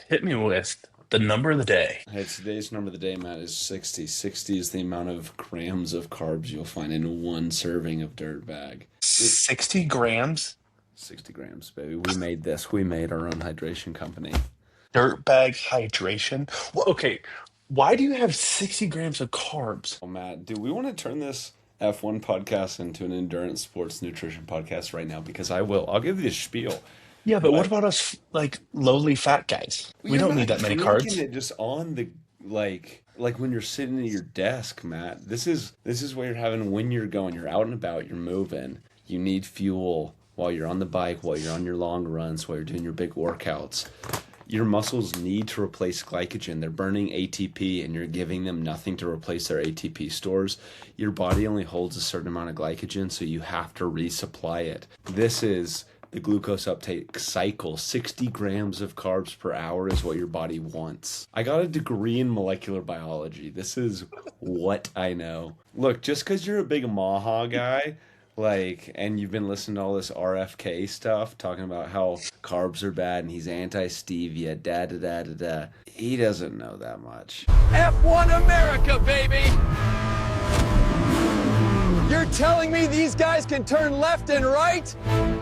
hit me with the number of the day. Hey, today's number of the day, Matt, is 60. 60 is the amount of grams of carbs you'll find in one serving of dirt bag. It, 60 grams 60 grams, baby. We made this. We made our own hydration company. dirtbag hydration. Well, okay, why do you have 60 grams of carbs? Oh, Matt, do we want to turn this F1 podcast into an endurance sports nutrition podcast right now? Because I will. I'll give you the spiel. Yeah, but what But about us, like lowly fat guys? We you're don't need not that many drinking carbs. it just on the like when you're sitting at your desk, Matt. This is what you're having when you're going. You're out and about, you're moving. You need fuel while you're on the bike, while you're on your long runs, while you're doing your big workouts. Your muscles need to replace glycogen. They're burning ATP and you're giving them nothing to replace their ATP stores. Your body only holds a certain amount of glycogen, so you have to resupply it. This is the glucose uptake cycle. 60 grams of carbs per hour is what your body wants. I got a degree in molecular biology. This is what I know. Look, just because you're a big Maha guy, and you've been listening to all this RFK stuff, talking about how carbs are bad and he's anti-stevia, da da da da da. He doesn't know that much. F1 America, baby! You're telling me these guys can turn left and right?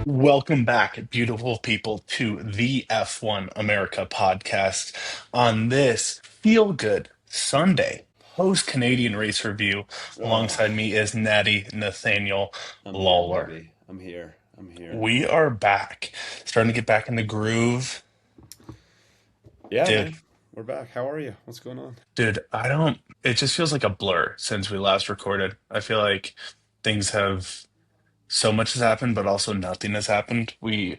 Welcome back, beautiful people, to the F1 America podcast on this feel good Sunday post Canadian race review. Oh, Alongside me is Natty Nathaniel I'm here, Lawler. baby. I'm here. I'm here. We are back, starting to get back in the groove. Yeah, Dude, man. We're back. How are you? What's going on? I don't, it just feels like a blur since we last recorded. I feel like things have, so much has happened, but also nothing has happened. We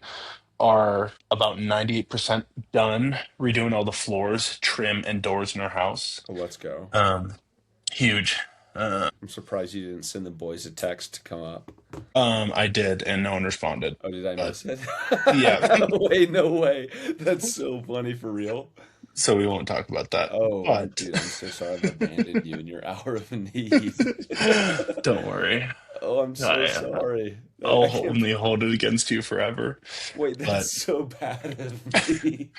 are about 98% done redoing all the floors, trim, and doors in our house. Oh, let's go. Um, Huge. I'm surprised you didn't send the boys a text to come up. I did, and no one responded. Oh, did I But miss it? yeah, Wait, no way. That's so funny for real. so we won't talk about that. Oh, But dude, I'm so sorry I've abandoned you in your hour of need. don't worry. Oh, I'm so I, sorry. I I'll can't. only hold it against you forever. Wait, But that's so bad of me.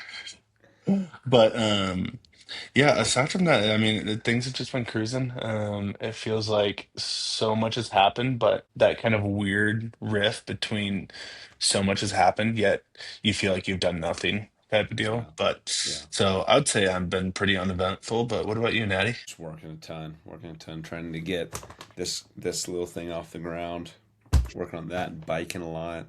but yeah, aside from that, I mean, things have just been cruising. It feels like so much has happened, but that kind of weird rift between so much has happened, yet you feel like you've done nothing type of deal. Yeah, But yeah. so I'd say I've been pretty uneventful, but what about you, Natty? Just working a ton, trying to get this little thing off the ground. Working on that, biking a lot.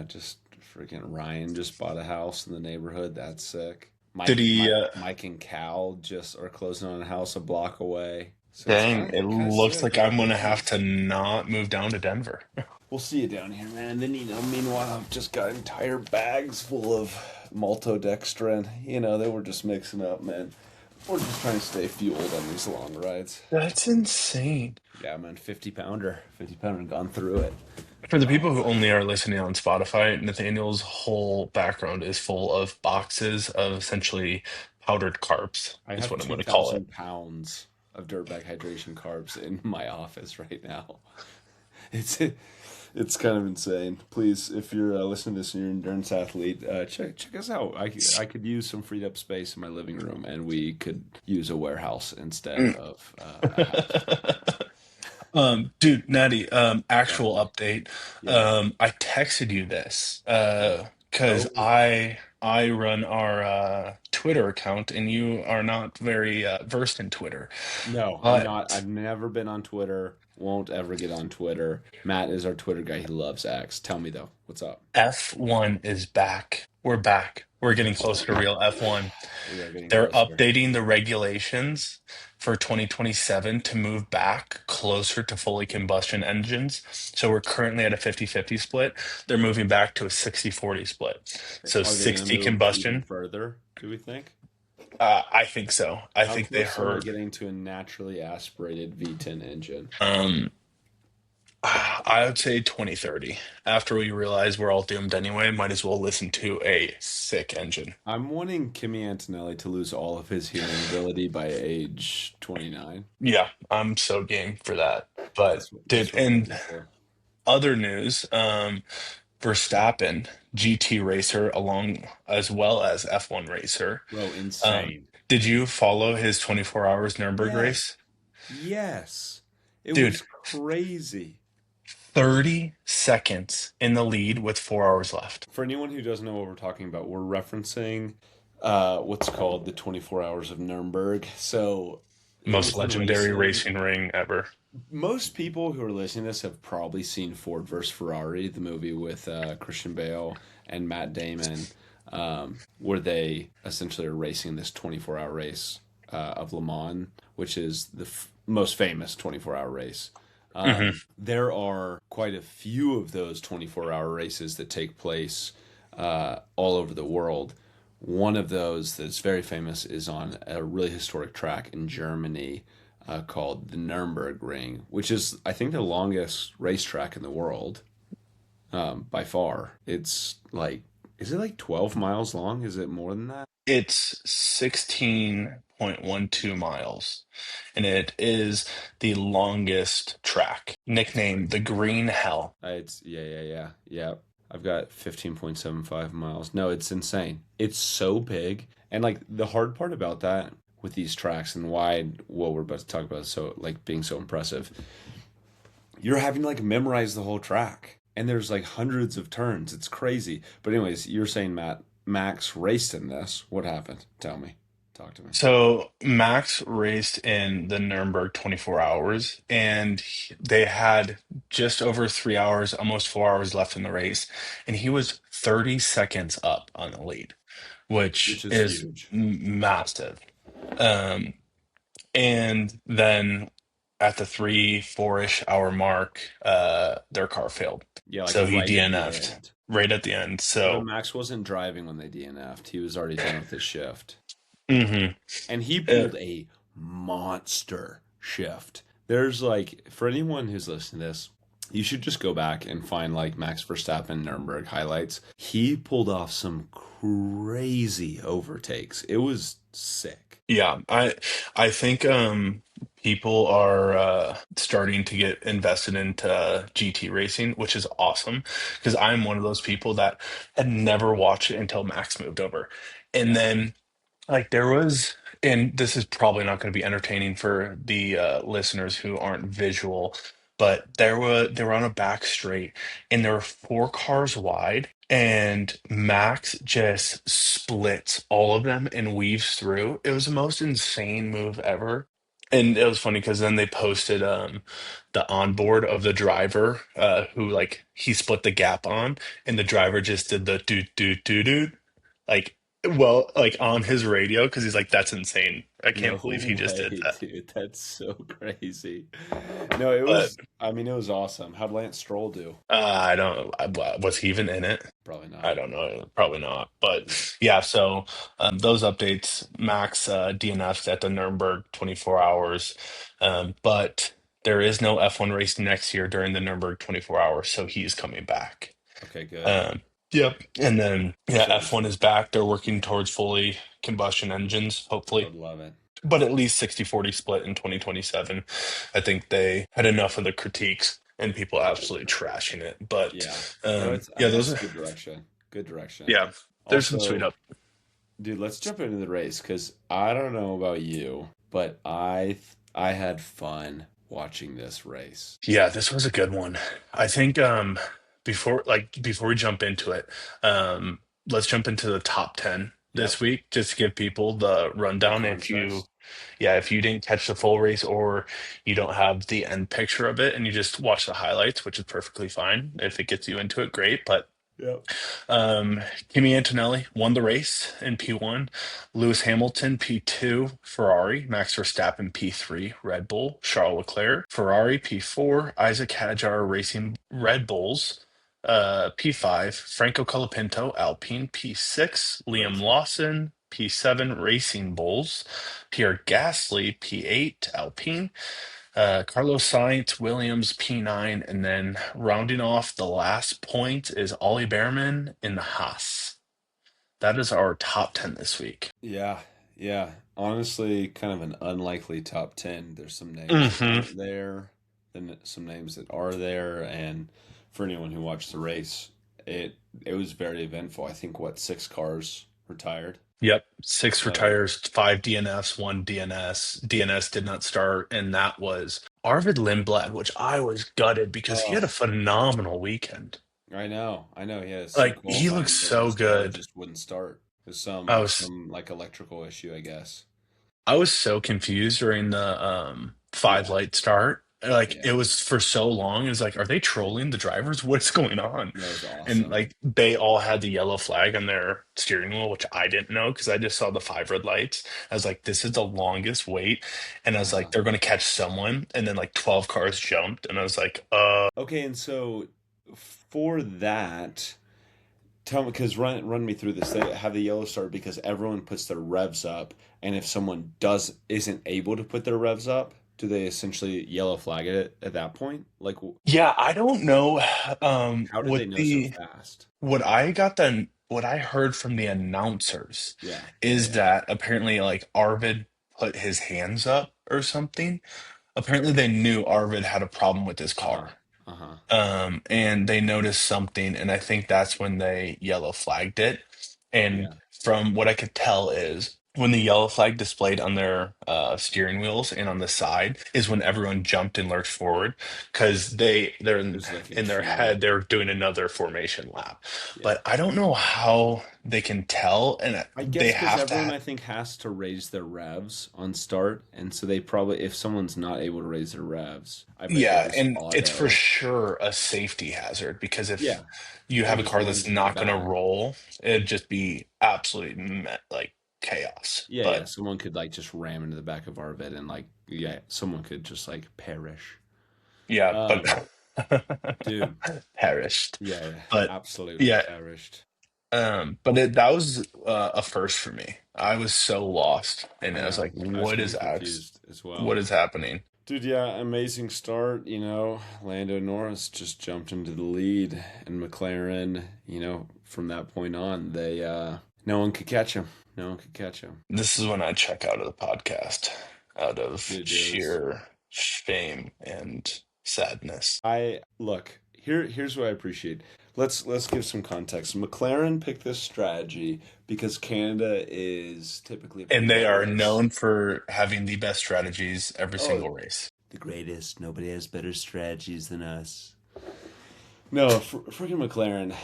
Just freaking Ryan just bought a house in the neighborhood. That's sick. Did he, Mike and Cal just are closing on a house a block away. So it's dang, kind it of kind of looks sick. like I'm gonna have to not move down to Denver. We'll see you down here, man. Then meanwhile, I've just got entire bags full of maltodextrin. They were just mixing up, man. We're just trying to stay fueled on these long rides. That's insane. Yeah, man, 50 pounder, gone through it. For the people who only are listening on Spotify, Nathaniel's whole background is full of boxes of essentially powdered carbs, I is have what I'm two going to call it. thousand pounds of dirtbag hydration carbs in my office right now. It's it's kind of insane. Please, if you're listening to this and you're an endurance athlete, check us out. I could use some freed up space in my living room, and we could use a warehouse instead of a house. Dude, Natty, Yeah, actual buddy. update. Yeah. I texted you this because Oh I run our Twitter account, and you are not very versed in Twitter, no, I'm not. but I've never been on Twitter. Won't ever get on Twitter. Matt is our Twitter guy. He loves X. Tell me though, what's up? F1 is back. We're back. We're getting closer to real F1. We are getting They're closer. updating the regulations for 2027 to move back closer to fully combustion engines. So we're currently at a 50-50 split. They're moving back to a 60-40 split. So Are they going to 60 move even combustion. further? Do we think? I think so. I How think they close are we heard. getting to a naturally aspirated V10 engine? Um, I would say 2030. After we realize we're all doomed anyway, might as well listen to a sick engine. I'm wanting Kimi Antonelli to lose all of his hearing ability by age 29. Yeah, I'm so game for that. But That's dude, what I'm and looking for. other news, Verstappen, GT racer, along as well as F1 racer. Bro, Um, insane. did you follow his 24 hours Nuremberg Yes. race? Yes. It Dude, was crazy. 30 seconds in the lead with 4 hours left. For anyone who doesn't know what we're talking about, we're referencing what's called the 24 Hours of Nuremberg. So it Most was in legendary racing. racing ring ever. Most people who are listening to this have probably seen Ford versus Ferrari, the movie with Christian Bale and Matt Damon, where they essentially are racing this 24-hour race of Le Mans, which is the most famous 24-hour race. Hmm. There are quite a few of those 24-hour races that take place all over the world. One of those that's very famous is on a really historic track in Germany called the Nuremberg Ring, which is, I think, the longest racetrack in the world by far. It's like, is it like 12 miles long? Is it more than that? It's 16.12 miles, and it is the longest track, That's nicknamed the crazy. Green Hell. It's, yeah. I've got 15.75 miles. No, it's insane. It's so big. And like the hard part about that with these tracks and why what we're about to talk about is so like being so impressive, you're having to like memorize the whole track. And there's like hundreds of turns. It's crazy. But anyways, you're saying Matt Max raced in this. What happened? Tell me. Talk to me. So Max raced in the Nuremberg 24 hours, and they had just over 3 hours, almost 4 hours left in the race, and he was 30 seconds up on the lead, Which which is is huge. massive. Um, and then at the 3, 4-ish hour mark, their car failed. Yeah, like So he right at the DNF'd end. right at the end. But So, Max wasn't driving when they DNF'd. He was already done with his shift. mhm. And he Uh, pulled a monster shift. There's like, for anyone who's listening to this, you should just go back and find like Max Verstappen Nuremberg highlights. He pulled off some crazy overtakes. It was sick. yeah, I think people are starting to get invested into GT racing, which is awesome because I'm one of those people that had never watched it until Max moved over. And Yeah. then like there was, and this is probably not going to be entertaining for the listeners who aren't visual, but they were on a back straight, and there were 4 cars wide, and Max just splits all of them and weaves through. It was the most insane move ever. And it was funny because then they posted the onboard of the driver who like he split the gap on, and the driver just did the do like well, like on his radio because he's like, "That's insane. I No can't believe he just did way, that." dude. That's so crazy. No, it But was, I mean, it was awesome. How'd Lance Stroll do? I don't. Was he even in it? Probably I not. don't know. Probably not. But Yeah. yeah. So those updates, Max DNF'd at the Nuremberg 24 hours, but there is no F1 race next year during the Nuremberg 24 hours, so he's coming back. Okay, good. Um, yep. And then yeah, So F1 is back. They're working towards fully combustion engines, I hopefully. would love it. But at least 60-40 split in 2027. I think they had enough of the critiques and people absolutely trashing it. But Yeah. No, it's, I yeah, think those it's a are, good direction. Good direction. yeah, there's some sweet Also, up. dude, let's jump into the race because I don't know about you, but I had fun watching this race. Yeah, this was a good one. I think before we jump into it, let's jump into the top 10 this Yep. week, just to give people the The rundown if you context. yeah, if you didn't catch the full race or you don't have the end picture of it and you just watch the highlights, which is perfectly fine. If it gets you into it, great. But Yep. Kimi Antonelli won the race in P1. Lewis Hamilton, P2, Ferrari. Max Verstappen, P3, Red Bull. Charles Leclerc, Ferrari, P4. Isaac Hadjar Racing Red Bulls, P5. Franco Colapinto, Alpine, P6. Liam Crazy. Lawson, P7, Racing Bulls. Pierre Gasly, P8, Alpine. Carlos Sainz, Williams, P9, and then rounding off the last point is Ollie Behrman in the Haas. That is our top 10 this week. Yeah. Yeah. Honestly, kind of an unlikely top 10. There's some names that Hmm. aren't there, then some names that are there. And for anyone who watched the race, it was very eventful. I think what, six cars retired. Yep, six So, retires, five DNFs, one DNS. DNS did not start, and that was Arvid Lindblad, which I was gutted because he had a oh, phenomenal weekend. I know, I know. He had a sick Like he looks qualifying, but so his car good. just wouldn't start. There's I was some like electrical issue, I guess. I was so confused during the five Yeah, light start. Like it yeah. was for so long. It was like, are they trolling the drivers? What's going on? That was And awesome. like they all had the yellow flag on their steering wheel, which I didn't know because I just saw the five red lights. I was like, this is the longest wait. And I was like, Uh-huh. they're gonna catch someone. And then like 12 cars jumped, and I was like, Okay, and so for that, tell me, because run me through this. They have the yellow start because everyone puts their revs up, and if someone isn't able to put their revs up, do they essentially yellow flag it at that point? Like, yeah, I don't know. how did they know so fast? What I heard from the announcers Yeah, yeah, is yeah. that apparently like Arvid put his hands up or something. Apparently they knew Arvid had a problem with his Uh-huh. car. Uh-huh. And they noticed something, and I think that's when they yellow flagged it. And Yeah. from what I could tell is when the yellow flag displayed on their steering wheels and on the side is when everyone jumped and lurched forward because they're It was like a in their cue. head they're doing another formation lap. Yeah. But I don't know how they can tell, and I they guess because have to. everyone I think has to raise their revs on start, and so they probably if someone's not able to raise their revs, I bet they Yeah, just and it's for auto. sure a safety hazard because if Yeah. you Or have a just car that's runs into the not going to back. roll, it'd just be absolutely like chaos. Yeah, yeah. But Someone could like just ram into the back of our vet and like yeah, someone could just like perish. yeah, Um, but dude, perished. yeah, yeah, But absolutely yeah, perished. that was a first for me. I was so lost, and I I was know. like, I was "What getting is X? confused as well. What is happening?" Dude, yeah, amazing start. Lando Norris just jumped into the lead, and McLaren, from that point on, they no one could catch him. No one could catch him. This is when I check out of the podcast, out of Dude, it was. sheer shame and sadness. I look here. Here's what I appreciate. Let's give some context. McLaren picked this strategy because Canada is typically a And pretty they wet are race. known for having the best strategies every Oh, single race. the greatest. Nobody has better strategies than us. No, freaking McLaren.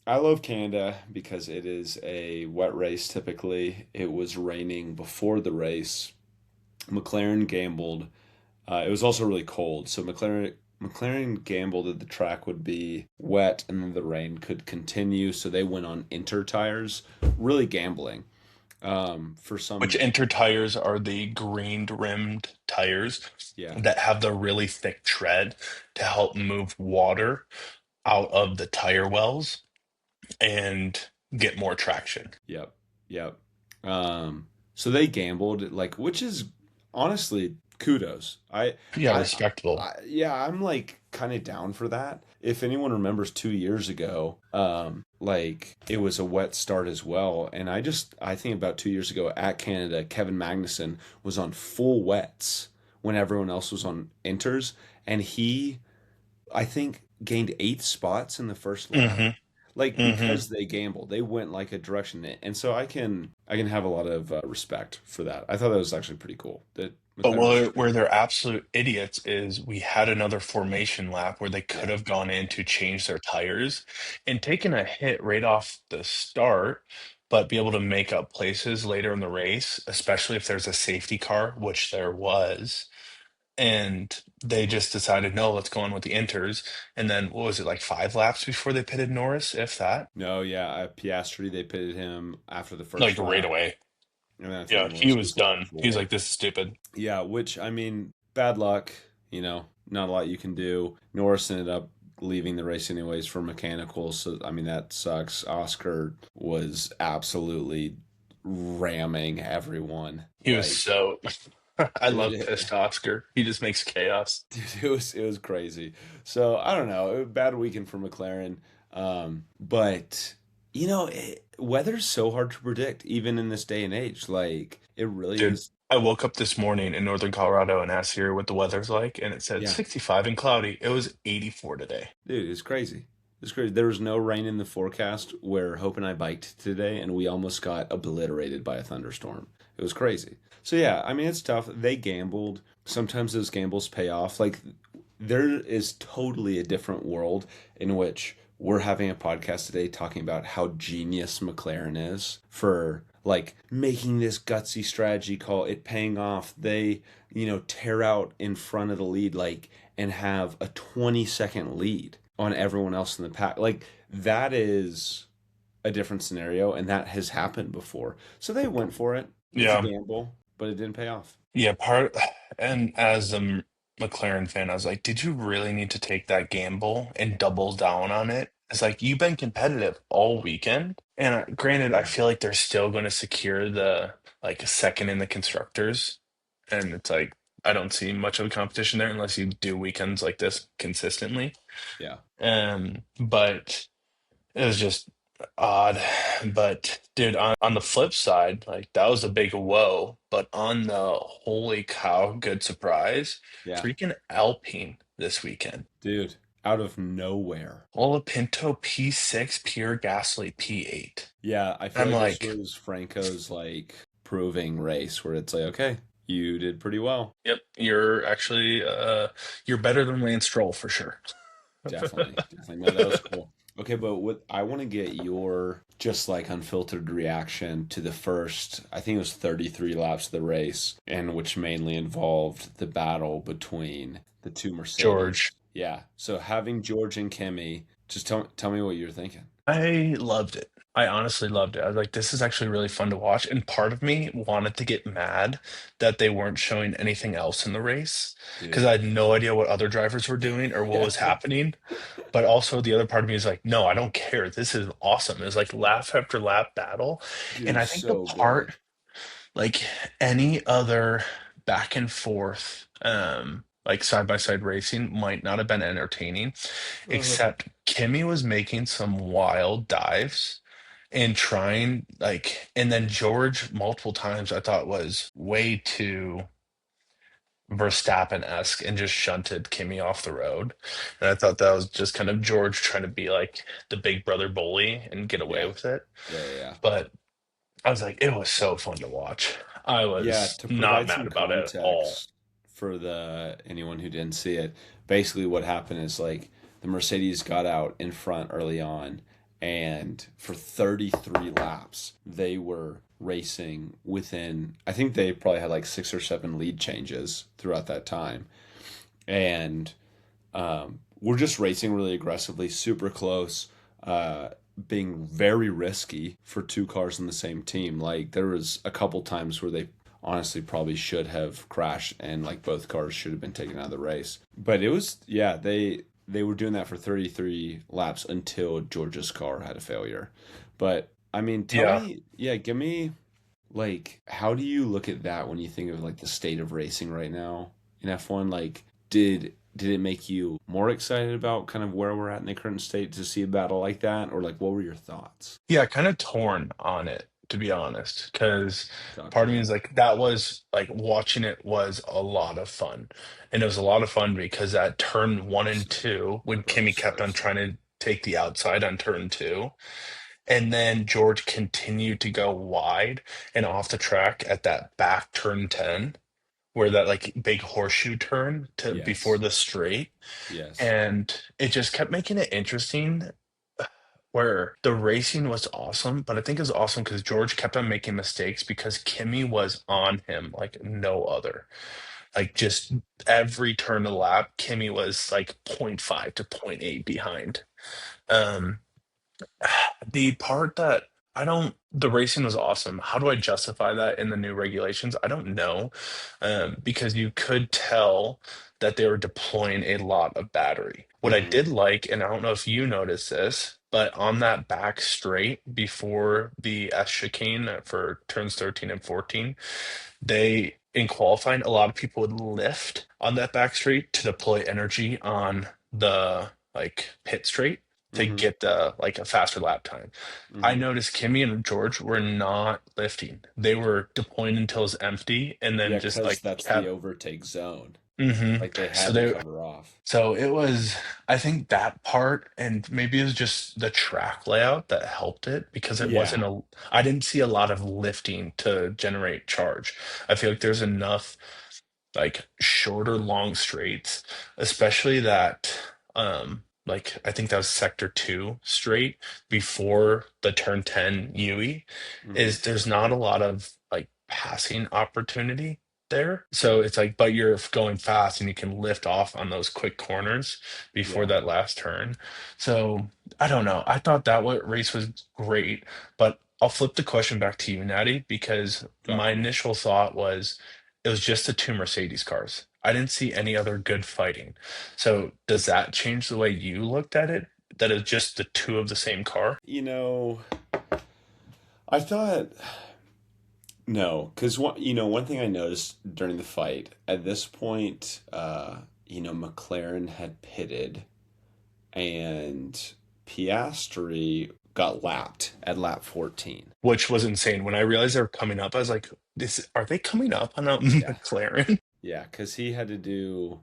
I love Canada because it is a wet race typically. It was raining before the race. McLaren gambled. It was also really cold, so McLaren gambled that the track would be wet and then the rain could continue, so they went on inter tires, really gambling. For Which some, inter tires are the green rimmed tires yeah, that have the really thick tread to help move water out of the tire wells and get more traction. yep, yep. So they gambled like, which is honestly kudos. Yeah, I, respectable. yeah, I'm like kind of down for that. If anyone remembers 2 years ago, like it was a wet start as well, and I think about 2 years ago at Canada, Kevin Magnussen was on full wets when everyone else was on inters, and he I think gained 8 spots in the first lap Hmm. like Hmm. because they gambled they went like a direction and so I can have a lot of respect for that. I thought that was actually pretty cool that But McLaren just where they're absolute idiots is we had another formation lap where they could yeah, have gone in to change their tires and taken a hit right off the start, but be able to make up places later in the race, especially if there's a safety car, which there was. And they just decided, no, let's go on with the inters. And then what was it, like five laps before they pitted Norris, if that? no, yeah, Piastri, they pitted him after the Like first right lap, away. and then I think Yeah, he Norris was was like done. He's fourth. like, this is stupid. Yeah, which I mean, bad luck, not a lot you can do. Norris ended up leaving the race anyways for mechanicals, so I mean that sucks. Oscar was absolutely ramming everyone. He was Like so I love it, pissed Oscar. He just makes chaos. dude, it was crazy. So I don't know, bad weekend for McLaren. But weather's so hard to predict, even in this day and age. Like it really Dude, is. I woke up this morning in northern Colorado and asked here what the weather's like, and it said Yeah, 65 and cloudy. It was 84 today. dude, it's crazy. It's crazy. There was no rain in the forecast where Hope and I biked today, and we almost got obliterated by a thunderstorm. It was crazy. So yeah, I mean it's tough. They gambled. Sometimes those gambles pay off. Like there is totally a different world in which we're having a podcast today talking about how genius McLaren is for like making this gutsy strategy call, it paying off. They, tear out in front of the lead like and have a 20-second lead on everyone else in the pack. Like that is a different scenario and that has happened before. So they went for it. It's a Yeah. gamble, but it didn't pay off. Yeah, and as a McLaren fan, I was like, did you really need to take that gamble and double down on it? It's like you've been competitive all weekend, and granted, I Yeah. feel like they're still going to secure the like second in the constructors, and it's like I don't see much of a competition there unless you do weekends like this consistently. Yeah. But it was just odd. But dude, on the flip side, like that was a big whoa. But on the holy cow, good surprise, Yeah. freaking Alpine this weekend. Dude, out of nowhere. Olapinto P6, pure gasoline P8. Yeah, I feel I'm like this like, was Franco's like proving race where it's like, okay, you did pretty well. yep, you're actually you're better than Lance Stroll for sure. Definitely. Definitely. No, that was cool. Okay, but what I want to get your just like unfiltered reaction to the first, I think it was 33 laps of the race, and which mainly involved the battle between the two Mercedes. George. Yeah. So having George and Kimmy, just tell me what you're thinking. I loved it. I honestly loved it. I was like, this is actually really fun to watch. And part of me wanted to get mad that they weren't showing anything else in the race because Dude. I had no idea what other drivers were doing or what Yeah. was happening. But also, the other part of me is like, no, I don't care. This is awesome. It's like lap after lap battle. And Dude, I think the so good. part, like any other back and forth, like side by side racing might not have been entertaining, Uh, except Kimmy was making some wild dives and trying and then George multiple times I thought was way too Verstappen-esque and just shunted Kimmy off the road. And I thought that was just kind of George trying to be like the big brother bully and get away yeah. with it. Yeah, yeah, yeah. But I was like, it was so fun to watch. I Yeah, was to not provide mad some about it at all. context for the anyone who didn't see it, basically what happened is like the Mercedes got out in front early on, and for 33 laps they were racing within, I think they probably had like 6 or 7 lead changes throughout that time. And we're just racing really aggressively, super close, being very risky for two cars in the same team. Like there was a couple times where they honestly probably should have crashed and like both cars should have been taken out of the race. But it was, yeah, they were doing that for 33 laps until Georgia's car had a failure. But I mean, tell Yeah. me, yeah, give me like how do you look at that when you think of like the state of racing right now in F1? Like did it make you more excited about kind of where we're at in the current state to see a battle like that, or like what were your thoughts? Yeah, kind of torn on it, to be honest, because Talk to part of me me. is like, that was like watching it was a lot of fun. And it was a lot of fun because at turn one and So, two, when bro, Kimmy kept so on trying fun. to take the outside on turn two, and then George continued to go wide and off the track at that back turn 10, where that like big horseshoe turn to before Yes. the straight. Yes. And it just kept making it interesting where the racing was awesome, but I think it was awesome because George kept on making mistakes because Kimmy was on him like no other. Like just every turn of the lap, Kimmy was like point 0.5 to point 0.8 behind. Um, the part that the racing was awesome. How do I justify that in the new regulations? I don't know. Because you could tell that they were deploying a lot of battery. What I Hmm. did like, and I don't know if you noticed this, but on that back straight before the S chicane for turns 13 and 14, in qualifying, a lot of people would lift on that back straight to deploy energy on the like pit straight to Hmm. get like a faster lap time. I Hmm. noticed Kimmy and George were not lifting. They were deploying until it's empty and then Yeah, just because like that's the kept overtake zone. Hmm. Like they So had to they cover off. So it was, I think that part, and maybe it was just the track layout that helped it because it wasn't Yeah. I didn't see a lot of lifting to generate charge. I feel like there's enough like shorter long straights, especially that like I think that was sector 2 straight before the turn 10 UE, Hmm. is there's not a lot of like passing opportunity there. So Yeah. it's like, but you're going fast and you can lift off on those quick corners before Yeah. that last turn. So I don't know. I thought that race was great, but I'll flip the question back to you, Natty, because Drop my them. initial thought was it was just the two Mercedes cars. I didn't see any other good fighting. So does that change the way you looked at it? That it's just the two of the same car? You know, I thought no, because one thing I noticed during the fight at this point, McLaren had pitted and Piastri got lapped at lap 14. Which was insane. When I realized they were coming up, I was like, "This are they coming up on a Yeah, McLaren?" yeah, because he had to do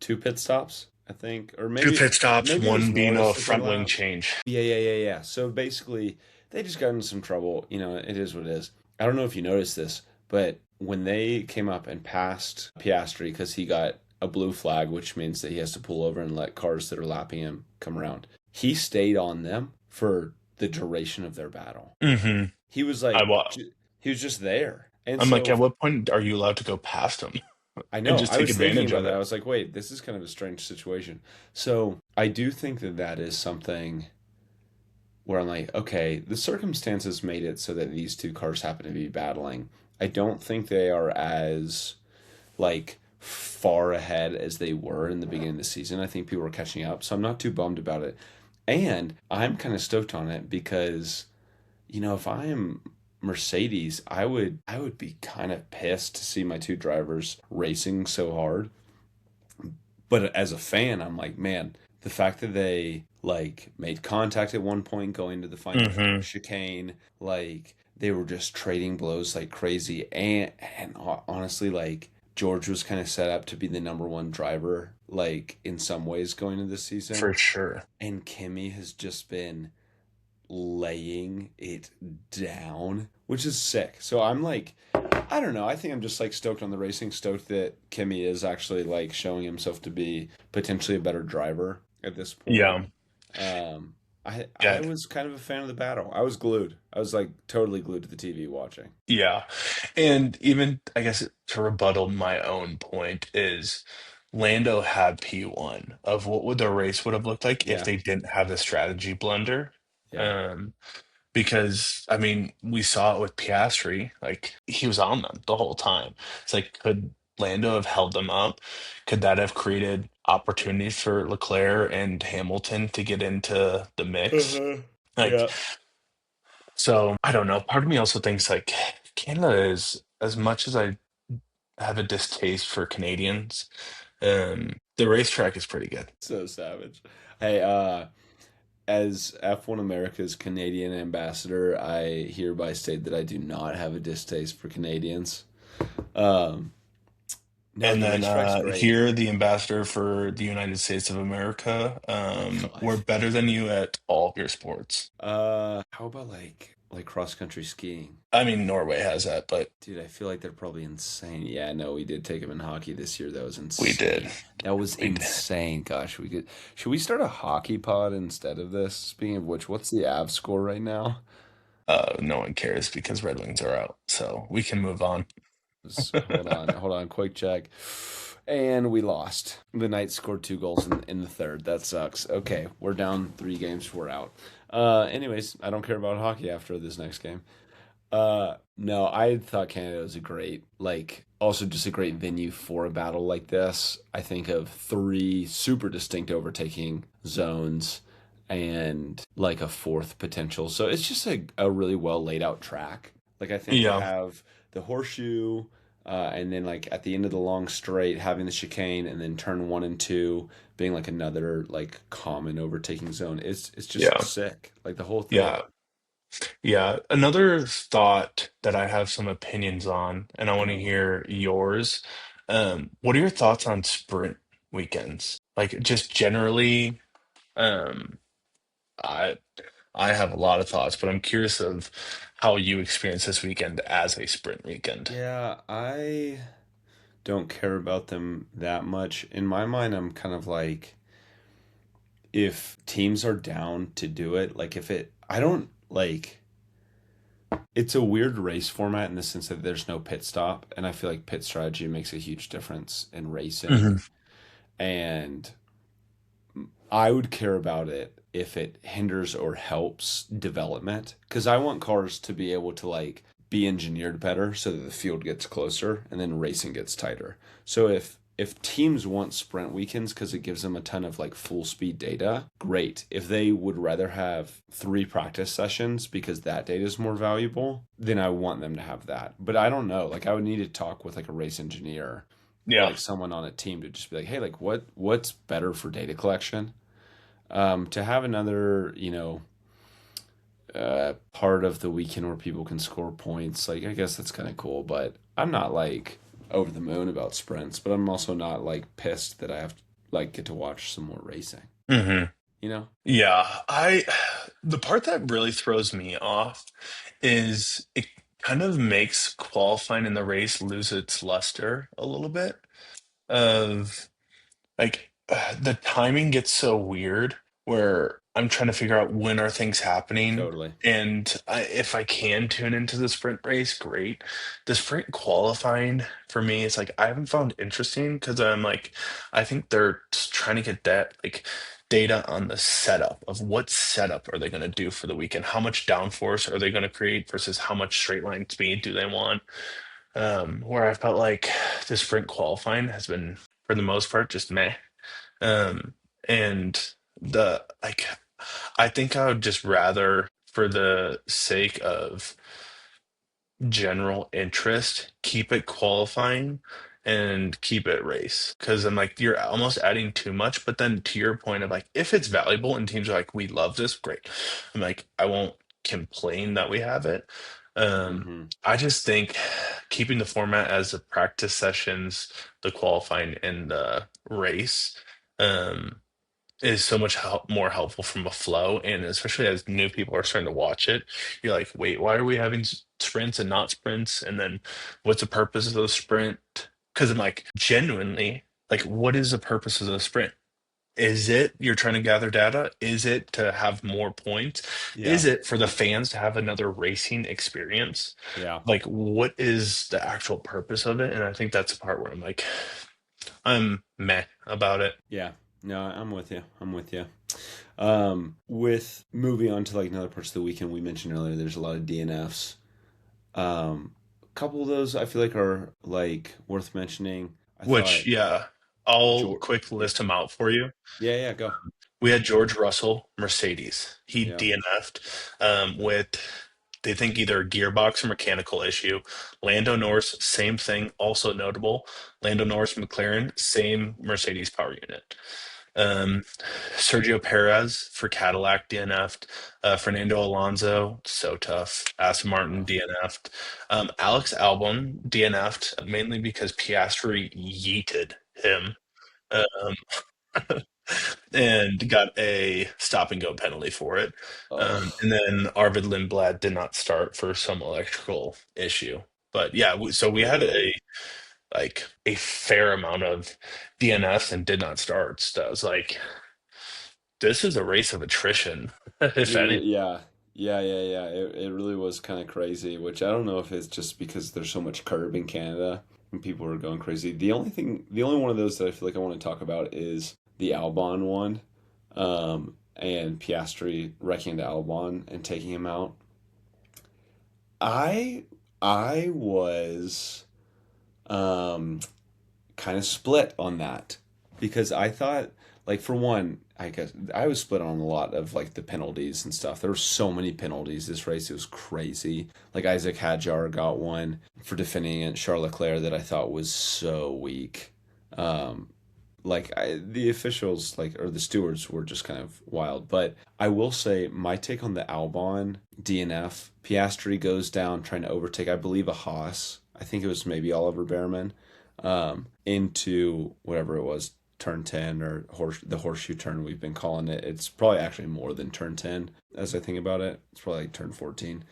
two pit stops, I think, or Two maybe pit stops, maybe it was one being a Norris that got front wing lapped. change. Yeah. So basically, they just got into some trouble. It is what it is. I don't know if you noticed this, but when they came up and passed Piastri because he got a blue flag, which means that he has to pull over and let cars that are lapping him come around, he stayed on them for the duration of their battle. Hmm. He was I like, wa he was just there. And I'm like, so at what point are you allowed to go past them I and know. just I take was thinking advantage about of that. I it? was like, wait, this is kind of a strange situation. So I do think that that is something where I'm like, okay, the circumstances made it so that these two cars happen to be battling. I don't think they are as like far ahead as they were in the beginning of the season. I think people are catching up, so I'm not too bummed about it. And I'm kind of stoked on it because if I'm Mercedes, I would be kind of pissed to see my two drivers racing so hard. But as a fan, I'm like, man, the fact that they like made contact at one point going to the final Hmm. chicane, like they were just trading blows like crazy, and honestly, like George was kind of set up to be the number one driver, like in some ways going into this For season, sure. and Kimmy has just been laying it down, which is sick. So I'm like, I don't know. I think I'm just like stoked on the racing, stoked that Kimmy is actually like showing himself to be potentially a better driver at this point. Yeah. Um, I Yeah. was kind of a fan of the battle. I was glued. I was like totally glued to the TV watching. Yeah. And even, I guess, to rebuttal my own point is Lando had P1 of what would the race would have looked like if Yeah, they didn't have the strategy blunder. yeah. Um, because I mean, we saw it with Piastri, like he was on them the whole time. It's like, could Lando have held them up? Could that have created opportunities for Leclerc and Hamilton to get into the mix? Uh-huh. Like, Yeah. so I don't know. Part of me also thinks like Canada is, as much as I have a distaste for Canadians, the racetrack is pretty good. So savage. Hey, as F1 America's Canadian ambassador, I hereby state that I do not have a distaste for Canadians. Um, no, And the then racetrack's great. here, the ambassador for the United States of America, God. we're better than you at all your sports. How about like cross country skiing? I mean, Norway has that, but Dude, I feel like they're probably insane. Yeah, no, we did take them in hockey this year. That was we did. insane. That was We did. insane. Gosh, we could. Should we start a hockey pod instead of this? Speaking of which, what's the Av score right now? No one cares because Red Wings are out, so we can move on. Hold on, quick check. And we lost. The Knights scored two goals in the third. That sucks. Okay, we're down 3 games. We're out. Anyways, I don't care about hockey after this next game. No, I thought Canada was a great, like, also just a great venue for a battle like this. I think of three super distinct overtaking zones and like a fourth potential. So it's just a really well laid out track. Like, I think to Yeah, have the horseshoe, and then like at the end of the long straight, having the chicane, and then turn one and two being like another like common overtaking zone. It's just yeah, sick. Like the whole thing. yeah. Yeah, another thought that I have some opinions on, and I want to Go. hear yours. What are your thoughts on sprint weekends? Like just generally, um, I I have a lot of thoughts, but I'm curious of how you experience this weekend as a sprint weekend. Yeah, I don't care about them that much. In my mind, I'm kind of like, if teams are down to do it, like if it, I don't like, it's a weird race format in the sense that there's no pit stop, and I feel like pit strategy makes a huge difference in racing. Hmm. And I would care about it if it hinders or helps development, because I want cars to be able to like be engineered better so that the field gets closer and then racing gets tighter. So if teams want sprint weekends because it gives them a ton of like full speed data, great. If they would rather have 3 practice sessions because that data is more valuable, then I want them to have that. But I don't know. Like I would need to talk with like a race engineer or Yeah. like someone on a team to just be like, hey, like what's better for data collection? To have another, part of the weekend where people can score points, like I guess that's kind of cool. But I'm not like over the moon about sprints, but I'm also not like pissed that I have to like get to watch some more racing. Hmm. You know? Yeah, the part that really throws me off is it kind of makes qualifying in the race lose its luster a little bit of like the timing gets so weird where I'm trying to figure out when are things happening. Totally. And if I can tune into the sprint race, great. The sprint qualifying for me is like I haven't found interesting because I'm like I think they're trying to get that like data on the setup of what setup are they going to do for the weekend, how much downforce are they going to create versus how much straight line speed do they want. Where I felt like the sprint qualifying has been for the most part just meh. Um, and the like, I think I would just rather, for the sake of general interest, keep it qualifying and keep it race. Because I'm like, you're almost adding too much. But then to your point of like, if it's valuable and teams are like, we love this, great. I'm like, I won't complain that we have it. Um, Mm-hmm. I just think keeping the format as the practice sessions, the qualifying, and the race. Um, is so much more helpful from a flow, and especially as new people are starting to watch it, you're like, wait, why are we having sprints and not sprints? And then what's the purpose of the sprint? Because I'm like, genuinely, like, what is the purpose of the sprint? Is it you're trying to gather data? Is it to have more points? Yeah. Is it for the fans to have another racing experience? Yeah. Like, what is the actual purpose of it? And I think that's the part where I'm like, I'm meh about it. Yeah. No, I'm with you. I'm with you. With moving on to like another parts of the weekend we mentioned earlier, there's a lot of DNFs. A couple of those I feel like are like worth mentioning. I Which, thought yeah, I'll George. quick list them out for you. Yeah, yeah, go. We had George Russell, Mercedes. He Yeah. DNF'd with, they think, either a gearbox or mechanical issue. Lando Norris, same thing, also notable. Lando Norris, McLaren, same Mercedes power unit. Um, Sergio Perez for Cadillac DNF'd. Fernando Alonso, so tough. Aston Martin Oh, DNF'd. Alex Albon DNF'd mainly because Piastri yeeted him. Um, and got a stop and go penalty for it. oh, And then Arvid Lindblad did not start for some electrical issue. But yeah, so we had really? a fair amount of DNFs and did not starts. That was like, this is a race of attrition, if any. Yeah, yeah. It really was kind of crazy, which I don't know if it's just because there's so much curb in Canada and people are going crazy. The only one of those that I feel like I want to talk about is the Albon one, and Piastri wrecking the Albon and taking him out. I I was um kind of split on that because I thought, like, for one, I guess I was split on a lot of like the penalties and stuff. There were so many penalties this race; it was crazy. Like Isaac Hadjar got one for defending against Charles Leclerc that I thought was so weak. Um, the officials, like, or the stewards, were just kind of wild. But I will say my take on the Albon DNF. Piastri goes down trying to overtake, I believe, a Haas. I think it was maybe Oliver Behrman. into whatever it was, turn 10 or the horseshoe turn we've been calling it. It's probably actually more than turn 10 as I think about it. It's probably like turn 14.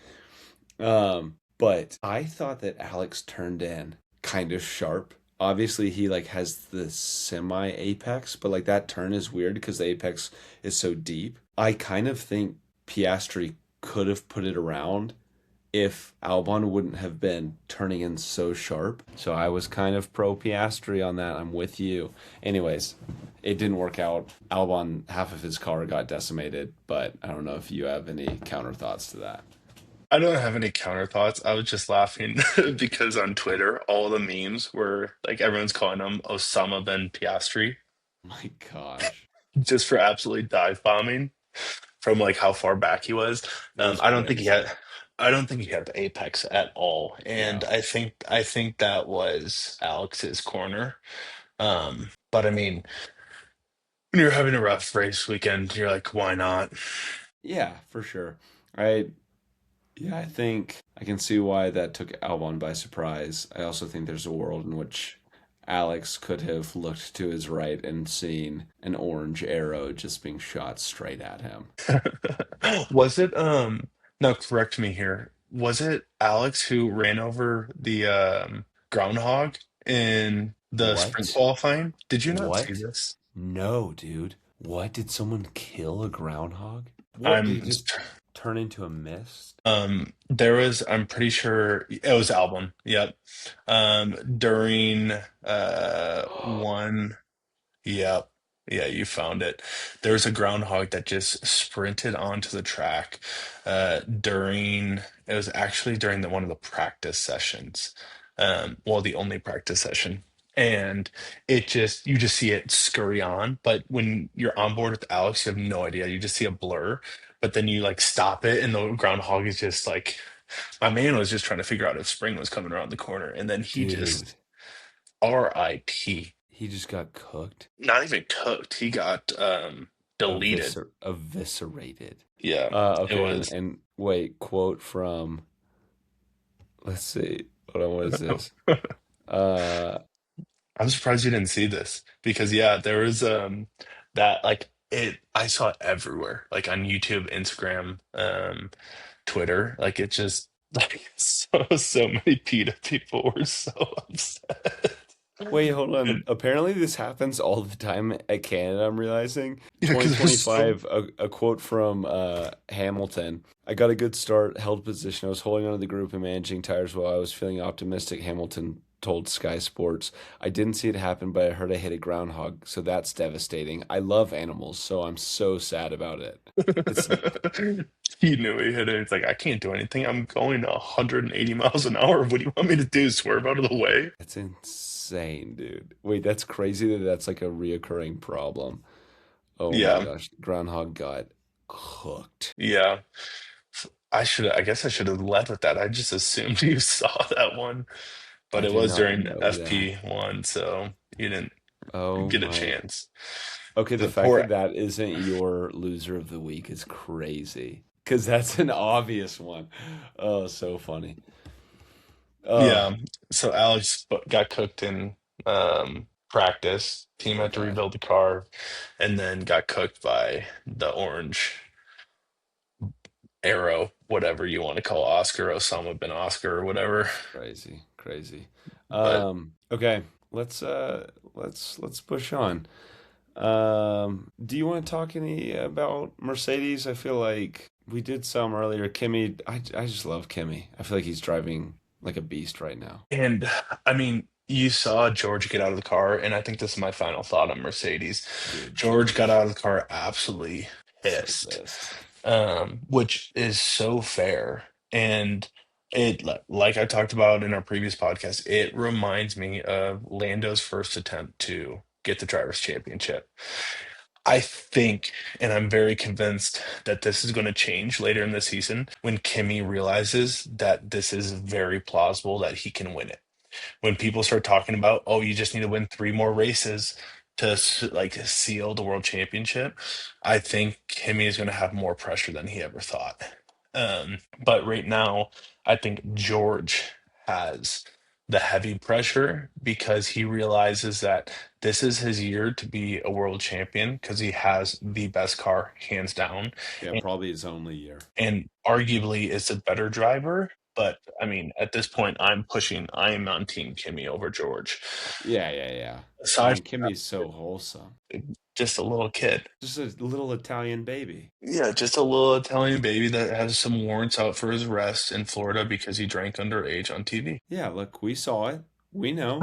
But I thought that Alex turned in kind of sharp. Obviously, he like has the semi apex, but like that turn is weird because the apex is so deep. I kind of think Piastri could have put it around if Albon wouldn't have been turning in so sharp. So I was kind of pro Piastri on that. I'm with you. Anyways, it didn't work out. Albon, half of his car got decimated, but I don't know if you have any counter thoughts to that. I don't have any counter thoughts. I was just laughing because on Twitter, all the memes were like everyone's calling him Osama Ben Piastri My gosh, just for absolutely dive bombing from like how far back he was. it was I don't think he had crazy. I don't think he had the apex at all. And No. I think that was Alex's corner. But I mean, when you're having a rough race weekend, you're like, why not? Yeah, for sure. I Yeah, I think I can see why that took Albon by surprise. I also think there's a world in which Alex could have looked to his right and seen an orange arrow just being shot straight at him. Was it now correct me here. Was it Alex who ran over the Groundhog in the sprint What? qualifying? Did you not see What? this? No, dude. What? Did someone kill a groundhog? What? Did I'm he just turn into a mist? there was I'm pretty sure it was Albon. Yep. During one Yep. Yeah, you found it. There was a groundhog that just sprinted onto the track it was actually during one of the practice sessions. Well, the only practice session. And you just see it scurry on, but when you're on board with Alex, you have no idea. You just see a blur, but then you like stop it, and the groundhog is just like my man was just trying to figure out if spring was coming around the corner, and then he Dude, just RIP. he just got cooked. Not even cooked. He got deleted. Eviscerated. Yeah, it Okay, and was. and wait, quote from, let's see. Hold on, what is this? Uh I'm surprised you didn't see this because yeah, there was that like it I saw it everywhere, like on YouTube, Instagram, Twitter. Like it just like so many PETA people were so upset. Wait, hold on. And, Apparently this happens all the time at Canada, I'm realizing. yeah, because there's so 2025, a quote from Hamilton. I got a good start, held position. I was holding onto the group and managing tires while I was feeling optimistic, Hamilton told Sky Sports. I didn't see it happen, but I heard I hit a groundhog, so that's devastating. I love animals, so I'm so sad about it. It's he knew he hit it. It's like I can't do anything. I'm going 180 miles an hour. What do you want me to do? Swerve out of the way? That's insane, dude. Wait, that's crazy that that's like a reoccurring problem. Oh my Yeah, gosh, Groundhog got cooked. yeah. I guess I should have led with that. I just assumed you saw that one, but I it did was not during know that. FP1, so you didn't Oh get a my. chance. Okay, the The fact that poor, that isn't your loser of the week is crazy. Because that's an obvious one. Oh, so funny. Oh, yeah. So Alex got cooked in practice. Team poor had to guy. rebuild the car, and then got cooked by the orange arrow, whatever you want to call Oscar, Osama bin Oscar, or whatever. Crazy, crazy. But Okay, let's push on. Do you want to talk any about Mercedes? I feel like we did some earlier. Kimmy, I just love Kimmy. I feel like he's driving like a beast right now. and I mean, you saw George get out of the car, and I think this is my final thought on Mercedes. Dude, George got George, out of the car absolutely so pissed, pissed. which is so fair. And like I talked about in our previous podcast, it reminds me of Lando's first attempt to get the drivers' championship. I think, and I'm very convinced that this is going to change later in the season when Kimi realizes that this is very plausible that he can win it. When people start talking about, oh, you just need to win three more races to like seal the world championship, I think Kimi is going to have more pressure than he ever thought. But right now, I think George has the heavy pressure because he realizes that this is his year to be a world champion because he has the best car, hands down, Yeah, and, probably his only year. and arguably is a better driver. But I mean, at this point, I am on Team Kimmy over George. Yeah, yeah, yeah. I Aside mean, from Kimmy's so wholesome. that, just a little kid. Just a little Italian baby. Yeah, just a little Italian baby that has some warrants out for his arrest in Florida because he drank underage on TV. Yeah, look, we saw it. We know.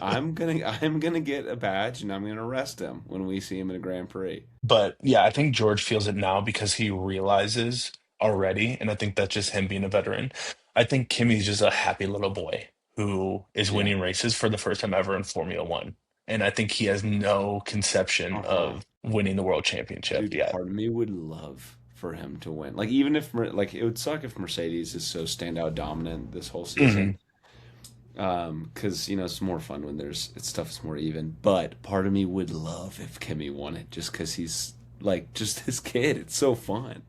I'm gonna get a badge and I'm gonna arrest him when we see him in a Grand Prix. But yeah, I think George feels it now because he realizes already, and I think that's just him being a veteran. I think Kimmy's just a happy little boy who is Yeah. winning races for the first time ever in Formula One. And I think he has no conception Uh-huh. of winning the world championship Dude, yet. part of me would love for him to win. Like even if like it would suck if Mercedes is so standout dominant this whole season. Mhm. Because it's more fun when there's stuff is more even. But part of me would love if Kimmy won it just because he's like just his kid. It's so fun.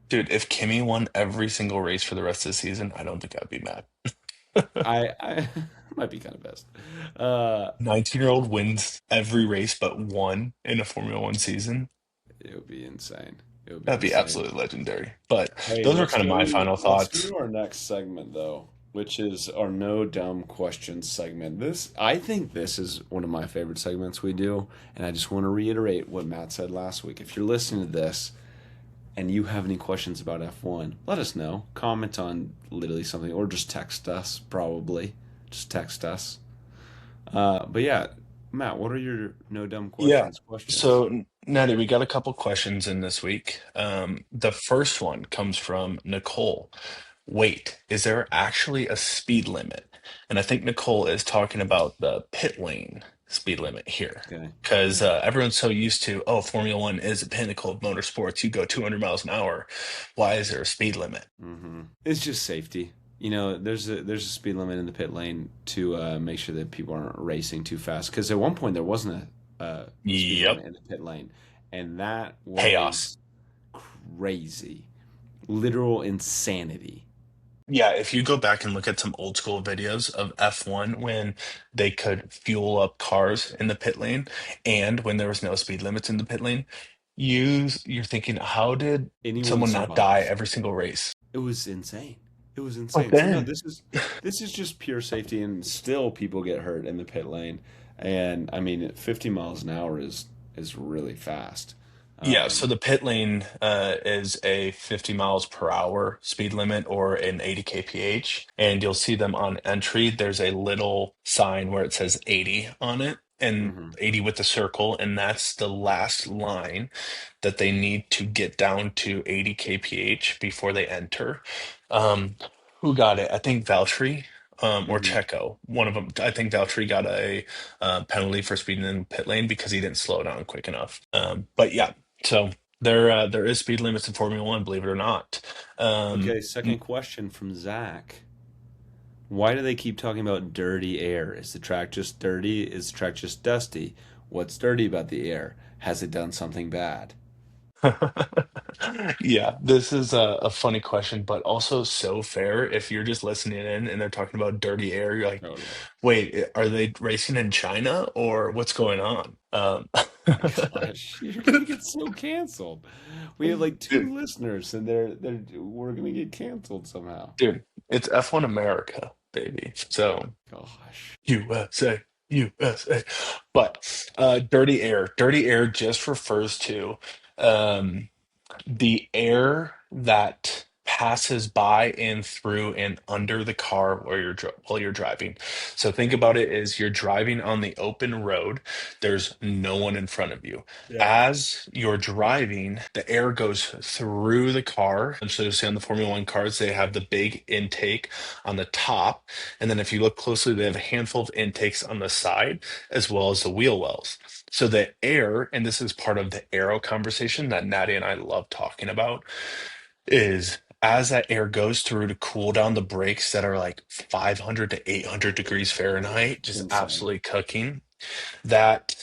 Dude, if Kimmy won every single race for the rest of the season, I don't think I'd be mad. I might be kind of best. Uh, 19-year-old wins every race but one in a Formula One season. it would be insane. It would be That'd be insane. absolutely legendary. But Hey, those are kind of my final let's go thoughts. to our next segment though, which is our no dumb questions segment. I think this is one of my favorite segments we do, and I just want to reiterate what Matt said last week. If you're listening to this and you have any questions about F1, let us know. Comment on literally something or just text us probably. Just text us. But yeah, Matt, what are your no dumb Yeah. questions? So, Natty, we got a couple questions in this week. The first one comes from Nicole. Wait, is there actually a speed limit? And I think Nicole is talking about the pit lane speed limit here. Okay. Because everyone's so used to, oh, Formula One is the pinnacle of motorsports. You go 200 miles an hour. Why is there a speed limit? It's just safety. There's a speed limit in the pit lane to make sure that people aren't racing too fast. Because at one point there wasn't a speed Yep. limit in the pit lane, and that Chaos. was crazy, literal insanity. Yeah, if you go back and look at some old school videos of F1 when they could fuel up cars in the pit lane and when there was no speed limits in the pit lane, you're thinking, how did Anyone someone not die survive? every single race? It was insane. It was But insane. So no, then, this is just pure safety, and still people get hurt in the pit lane. And I mean, 50 miles an hour is really fast. yeah, so Um, the pit lane is a 50 miles per hour speed limit or an 80 kph, and you'll see them on entry. There's a little sign where it says 80 on it, and mhm. 80 with the circle, and that's the last line that they need to get down to 80 kph before they enter. Um, who got it? I think Valtteri. Or Mhm. Checo, one of them. I think Valtteri got a penalty for speeding in the pit lane because he didn't slow down quick enough. But yeah, so there is speed limits in Formula One, believe it or not. Um, Okay, second question from Zach. Why do they keep talking about dirty air? Is the track just dirty? Is the track just dusty? What's dirty about the air? Has it done something bad? yeah, this is a funny question, but also so fair. If you're just listening in and they're talking about dirty air, you're like, Totally. wait, are they racing in China or what's going on? Gosh, you're gonna get so canceled. We have like dude, two listeners, and we're gonna get canceled somehow. dude, it's F1 America, baby. So. Gosh. USA, USA. But dirty air just refers to um, the air that passes by and through and under the car while you're driving. So think about it as you're driving on the open road. There's no one in front of you. Yeah. As you're driving, the air goes through the car. And so you'll see on the Formula One cars, they have the big intake on the top. And then if you look closely, they have a handful of intakes on the side as well as the wheel wells. So the air, and this is part of the aero conversation that Natty and I love talking about, is as that air goes through to cool down the brakes that are like 500 to 800 degrees Fahrenheit, It's just insane. absolutely cooking. that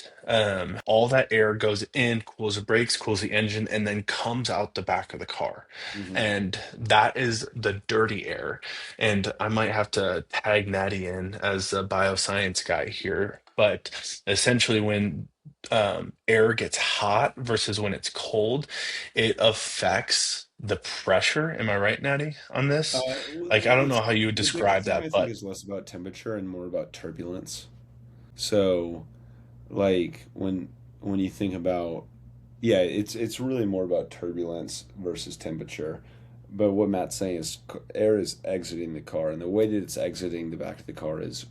all that air goes in, cools the brakes, cools the engine, and then comes out the back of the car. Hmm. And that is the dirty air. And I might have to tag Natty in as a bioscience guy here, but essentially when air gets hot versus when it's cold, it affects the pressure. Am I right, Natty, on this? Like, I don't know It's how you would the describe difference, I that, think, but is less about temperature and more about turbulence. So, like when you think about, yeah, it's really more about turbulence versus temperature. But what Matt's saying is air is exiting the car, and the way that it's exiting the back of the car is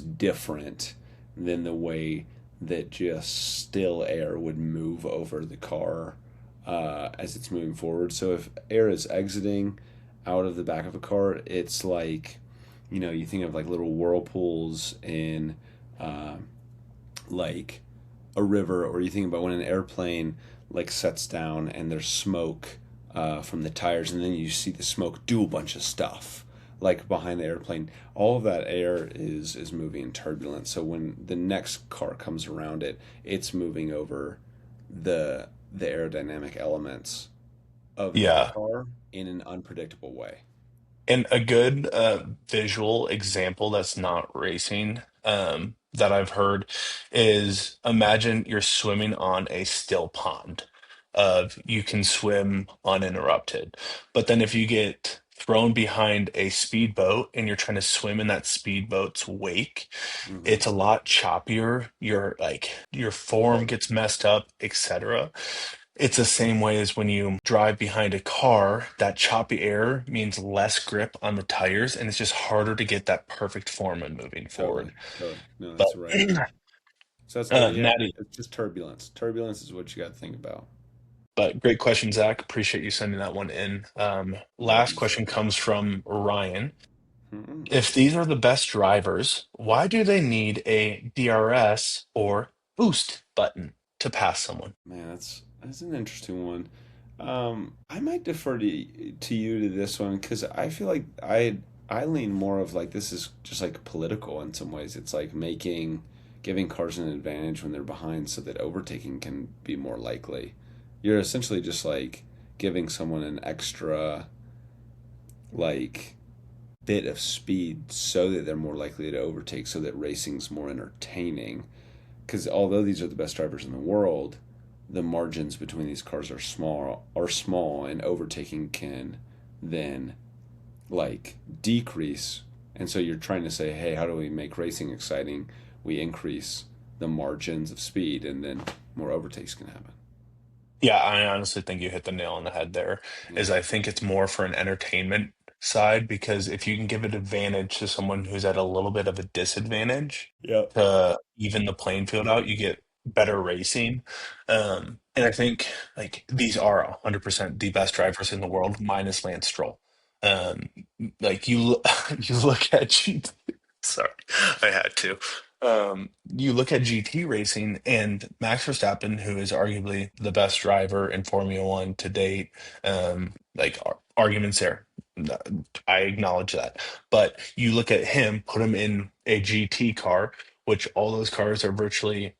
different than the way that just still air would move over the car as it's moving forward. So if air is exiting out of the back of a car, it's like, you think of like little whirlpools in uh, like a river, or you think about when an airplane like sets down and there's smoke from the tires, and then you see the smoke do a bunch of stuff like behind the airplane. All of that air is moving in turbulence. So when the next car comes around it, it's moving over the aerodynamic elements of that yeah. car in an unpredictable way. And a good visual example that's not racing that I've heard is imagine you're swimming on a still pond of you can swim uninterrupted. But then if you get thrown behind a speedboat and you're trying to swim in that speedboat's wake, Hmm. it's a lot choppier. Your form Totally. gets messed up, etc. It's the same way as when you drive behind a car, that choppy air means less grip on the tires, and it's just harder to get that perfect form and moving Totally. forward. Totally. No, But that's the right answer. So that's all. Yeah, Natty, it's just turbulence. Turbulence is what you got to think about. but great question, Zach. Appreciate you sending that one in. Love Last you, question sir. comes from Ryan. Mm-mm. If these are the best drivers, why do they need a DRS or boost button to pass someone? Man, that's an interesting one. I might defer to you to this one because I feel like I lean more of like this is just like political in some ways. It's like giving cars an advantage when they're behind so that overtaking can be more likely. You're essentially just like giving someone an extra like bit of speed so that they're more likely to overtake, so that racing's more entertaining. Because although these are the best drivers in the world, the margins between these cars are small, and overtaking can then like decrease. And so you're trying to say, hey, how do we make racing exciting? We increase the margins of speed, and then more overtakes can happen. Yeah, I honestly think you hit the nail on the head there. Yeah. Is I think it's more for an entertainment side because if you can give an advantage to someone who's at a little bit of a disadvantage Yep. to even the playing field out, you get better racing. And I think like these are 100% the best drivers in the world, minus Lance Stroll. Um, like you look at sorry, I had to. You look at GT racing and Max Verstappen, who is arguably the best driver in Formula One to date. Arguments there. No, I acknowledge that. But you look at him, put him in a GT car, which all those cars are virtually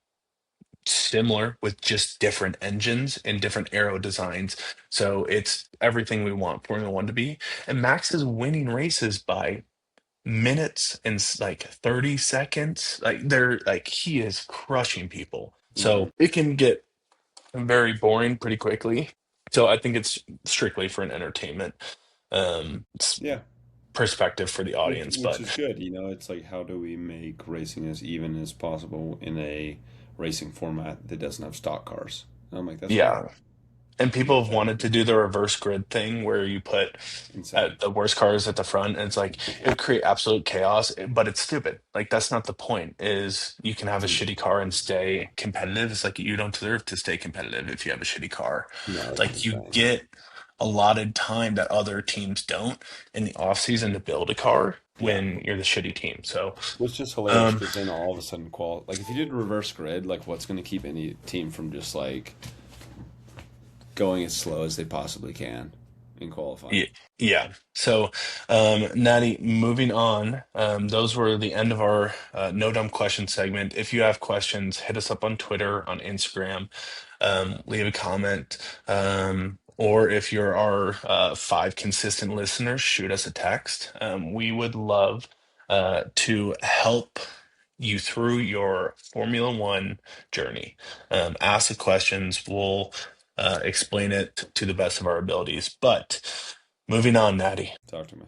similar with just different engines and different aero designs. So it's everything we want Formula One to be. And Max is winning races by minutes and like 30 seconds. Like they're like he is crushing people. Hmm. So it can get very boring pretty quickly. So I think it's strictly for an entertainment Yeah. perspective for the Which audience. which But is good. It's like how do we make racing as even as possible in a racing format that doesn't have stock cars? And I'm like, that's great. yeah, and I people get have that. wanted to do the reverse grid thing where you put Insane. the worst cars at the front, and it's like it would create absolute chaos, but it's stupid. Like that's not the point. Is you can have It's a in, shitty car and stay competitive. It's like you don't deserve to stay competitive if you have a shitty car. no, it's Like you insane. get allotted time that other teams don't in the off season to build a car Yeah. when you're the shitty team. So, Which is hilarious um, because then all of a sudden, like if you did reverse grid, like what's going to keep any team from just like going as slow as they possibly can? in qualifying. Yeah, yeah. So, Natty, moving on. Those were the end of our No Dumb Question segment. If you have questions, hit us up on Twitter, on Instagram, leave a comment. Or if you're our five consistent listeners, shoot us a text. We would love to help you through your Formula One journey. Ask the questions. We'll explain it to the best of our abilities. But moving on, Natty. Talk to me.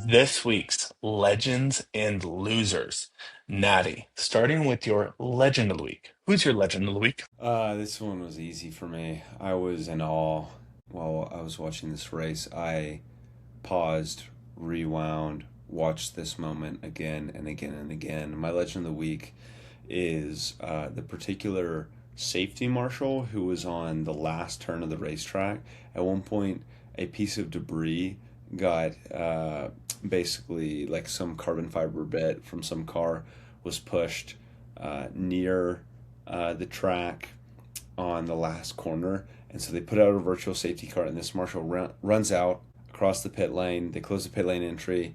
This week's Legends and Losers. Natty, starting with your Legend of the Week. Who's your Legend of the Week? This one was easy for me. I was in awe while I was watching this race. I paused, rewound, watched this moment again and again and again. My Legend of the Week is the particular safety marshal who was on the last turn of the racetrack. At one point, a piece of debris got basically like some carbon fiber bit from some car was pushed near the track on the last corner. And so they put out a virtual safety car, and this marshal runs out across the pit lane. They close the pit lane entry.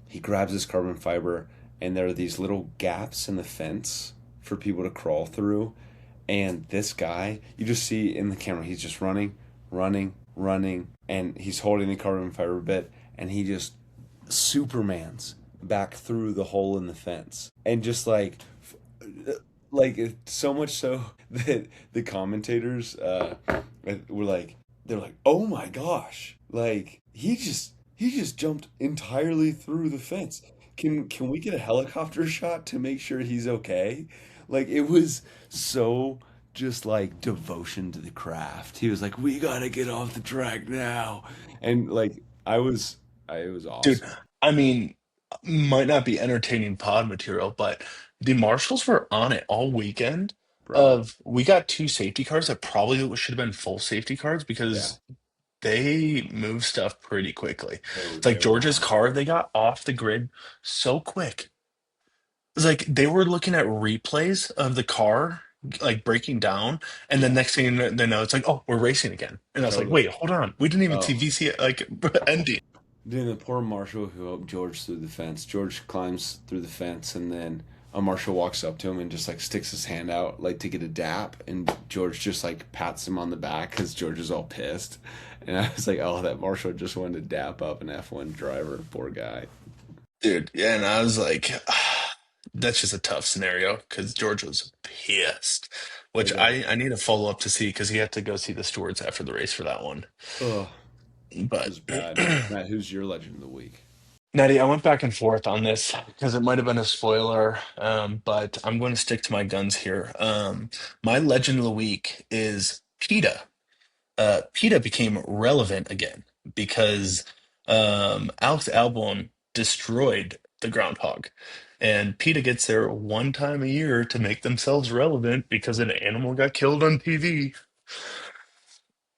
He grabs his carbon fiber, and there are these little gaps in the fence for people to crawl through. And this guy, you just see in the camera, he's just running, running, running, and he's holding the carbon fiber bit, and he just Supermans back through the hole in the fence. And just like so much so that the commentators were like, they're like, oh my gosh, like he just jumped entirely through the fence. Can we get a helicopter shot to make sure he's okay? Like, it was so just like devotion to the craft. He was like, we gotta get off the track now. And like it was Dude, awesome. I mean, might not be entertaining pod material, but the marshals were on it all weekend. Bro. We got two safety cars that probably should have been full safety cars Yeah. because they move stuff pretty quickly. It's like They were George's on it. car, they got off the grid so quick. It's like they were looking at replays of the car like breaking down, and then Yeah, next thing they know, it's like, oh, we're racing again. And I was like, totally. wait, hold on. We didn't even see Oh. VC like ending. Then the poor marshal who helped George through the fence. George climbs through the fence, and then a marshal walks up to him and just like sticks his hand out like to get a dap, and George just like pats him on the back because George is all pissed. And I was like, oh, that marshal just wanted to dap up an F1 driver, poor guy. Dude, yeah, and I was like, that's just a tough scenario because George was pissed, They which got, I need to follow up to see because he had to go see the stewards after the race for that one. ugh, it But was bad. Matt, who's your legend of the week? Natty, I went back and forth on this because it might have been a spoiler, but I'm going to stick to my guns here. My legend of the week is PETA. PETA became relevant again because Alex Albon destroyed the Groundhog. And PETA gets there one time a year to make themselves relevant because an animal got killed on TV.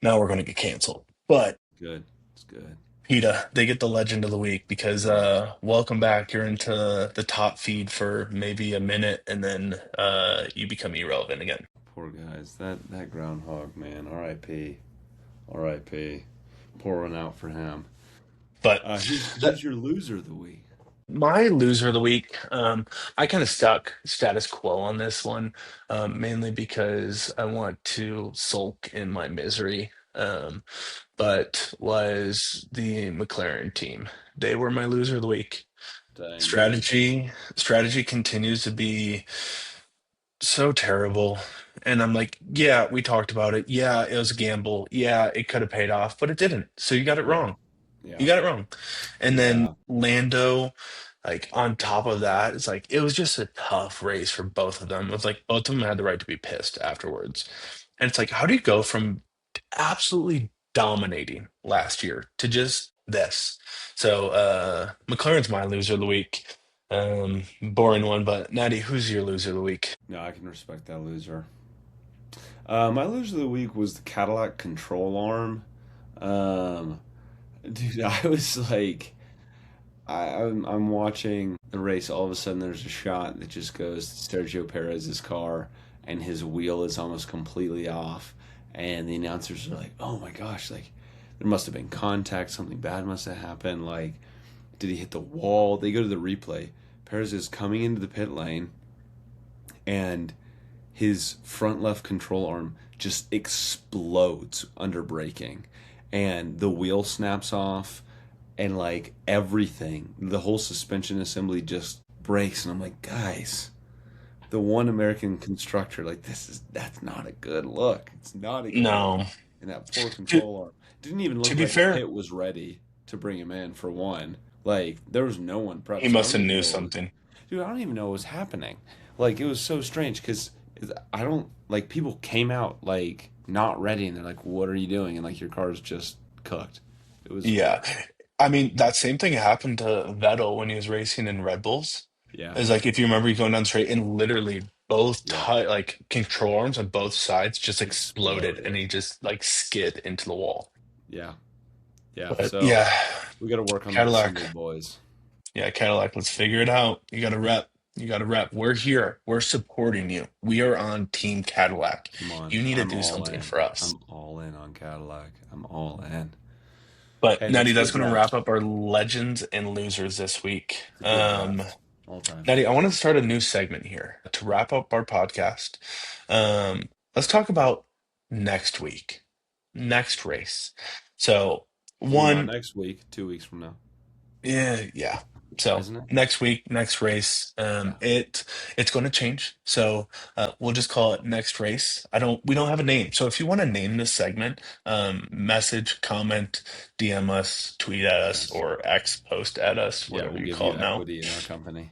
Now we're going to get canceled. But Good. It's good. PETA, they get the legend of the week because Oh, welcome back. You're into the top feed for maybe a minute and then you become irrelevant again. poor guys. That groundhog, man. R.I.P. R.I.P. Pour one out for him. But Who's your loser of the week? my loser of the week, I kind of stuck status quo on this one, mainly because I want to sulk in my misery. But was the McLaren team. They were my loser of the week. Dang, dude. Strategy continues to be so terrible. And I'm like, yeah, we talked about it. Yeah, it was a gamble. Yeah, it could have paid off, but it didn't. So you got it Yeah, wrong. You yeah, got it wrong. And then yeah, Lando, like on top of that, it's like it was just a tough race for both of them. It was like both of them had the right to be pissed afterwards. And it's like, how do you go from absolutely dominating last year to just this? So McLaren's my loser of the week. Boring one, but Natty, who's your loser of the week? no, I can respect that loser. My loser of the week was the Cadillac control arm. Um, dude, I was like, I'm watching the race. All of a sudden, there's a shot that just goes to Sergio Perez's car, and his wheel is almost completely off. And the announcers are like, "Oh my gosh, like there must have been contact, something bad must have happened. Like, did he hit the wall?" They go to the replay. Perez is coming into the pit lane, and his front left control arm just explodes under braking, and the wheel snaps off, and like everything, the whole suspension assembly just breaks. And I'm like, guys, the one American constructor, like that's not a good look. It's not a good look. No. And that poor To, control arm didn't even to look be like the fair, pit was ready to bring him in for one. Like there was no one he prepped, so I must don't have even knew know what was, something. dude. I don't even know what was happening. Like it was so strange because I don't like people came out like not ready, and they're like, "What are you doing?" And like your car's just cooked. It was Yeah. I mean, that same thing happened to Vettel when he was racing in Red Bulls. yeah, It's like if you remember, he's going down straight and literally both yeah, like control arms on both sides just exploded and exploded. he just like skid into the wall. Yeah, yeah. But So yeah, we got to work on that Cadillac. assembly, boys. Yeah, Cadillac, let's figure it out. You got to rep. You got to rep. We're here. We're supporting you. We are on Team Cadillac. Come on, You need to I'm do all something in. for us. I'm all in on Cadillac. I'm all in. But Hey, Natty, that's a that's good going to draft. wrap up our legends and losers this week. It's a good draft. All time. Natty, I want to start a new segment here to wrap up our podcast. Let's talk about next week, next race. So, Well, not one, next week. 2 weeks from now, yeah, yeah. So isn't it? next week, next race, Yeah. it's going to change. So we'll just call it next race. We don't have a name. So if you want to name this segment, message, comment, DM us, tweet at us, Yes. or X post at us, Yeah, whatever we'll you give call you it now. equity in our company.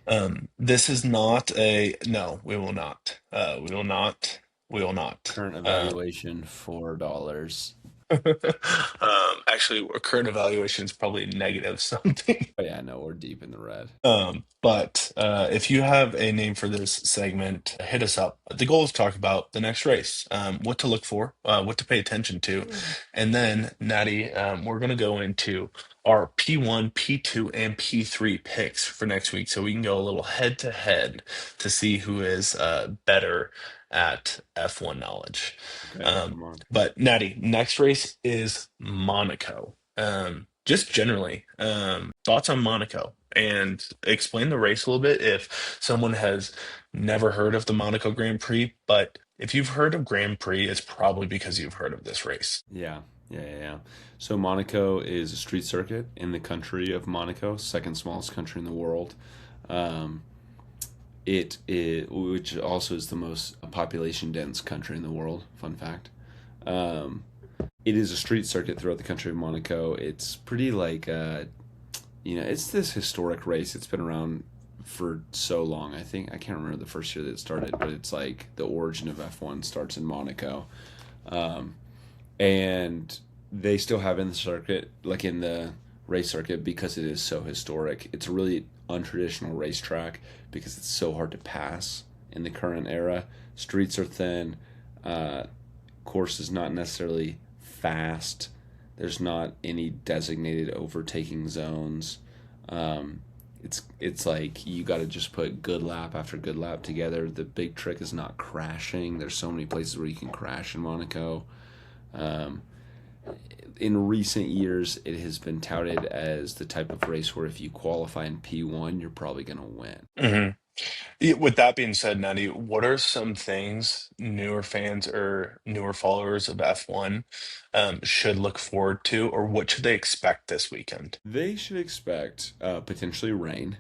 This is not a no. We will not. We will not. We will not. Current evaluation $4. Actually, our current evaluation is probably negative something. Oh yeah, no, we're deep in the red. But if you have a name for this segment, hit us up. The goal is to talk about the next race, what to look for, what to pay attention to, and then Natty, we're going to go into our P1, P2, and P3 picks for next week, so we can go a little head to head to see who is better at F1 knowledge. Okay, Um, come on. but Natty, next race is Monaco. Just generally, thoughts on Monaco and explain the race a little bit if someone has never heard of the Monaco Grand Prix. But if you've heard of Grand Prix, it's probably because you've heard of this race. Yeah, yeah. So Monaco is a street circuit in the country of Monaco, second smallest country in the world. Um, which also is the most population dense country in the world. Fun fact. Um, it is a street circuit throughout the country of Monaco. It's pretty like it's this historic race. It's been around for so long. I think I can't remember the first year that it started, but it's like the origin of F1 starts in Monaco. Um, and they still have in the circuit, like in the race circuit, because it is so historic. It's a really untraditional racetrack because it's so hard to pass in the current era. Streets are thin. Course is not necessarily fast. There's not any designated overtaking zones. It's like you got to just put good lap after good lap together. The big trick is not crashing. There's so many places where you can crash in Monaco. Um, in recent years, it has been touted as the type of race where if you qualify in P1, you're probably going to win. Hmm. With that being said, Natty, what are some things newer fans or newer followers of F1 should look forward to, or what should they expect this weekend? They should expect potentially rain